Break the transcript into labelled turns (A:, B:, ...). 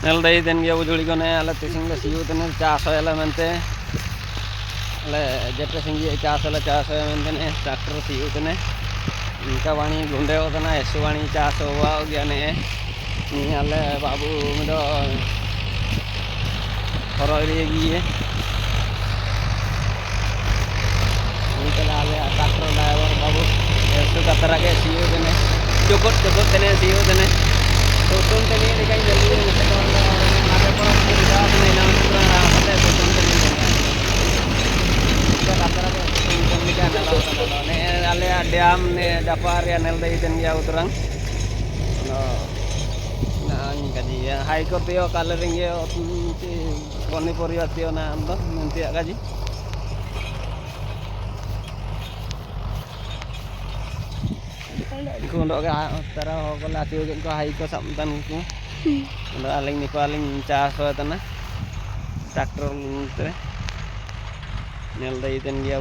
A: nel day den gya bujuli ko ne ala tising le siu den chas hoyala mente ale jete singi chas hoya mente ne tractor siu den inka wani gunde odana esu wani chas howa gya ne ni ale babu mido horo ri giye ni kala ale tractor driver babu esu katara ke siu den cukup den siu den Tutun tadi dikai jeli ni sekarang ada orang tidak punya nama kurang rapat ya tutun tadi ni. Kita kata ada tutun ni kan kalau ni ale diam ni dapar ya nel dari dan dia uturang. Nah ni kaji ya high court yo coloring yo koni poriat yo na ando nanti kaji. Kung do ka tara ko lati ko hay ko samtan ko ndo aling ni paling chas wa tana tractor nel dai ten dia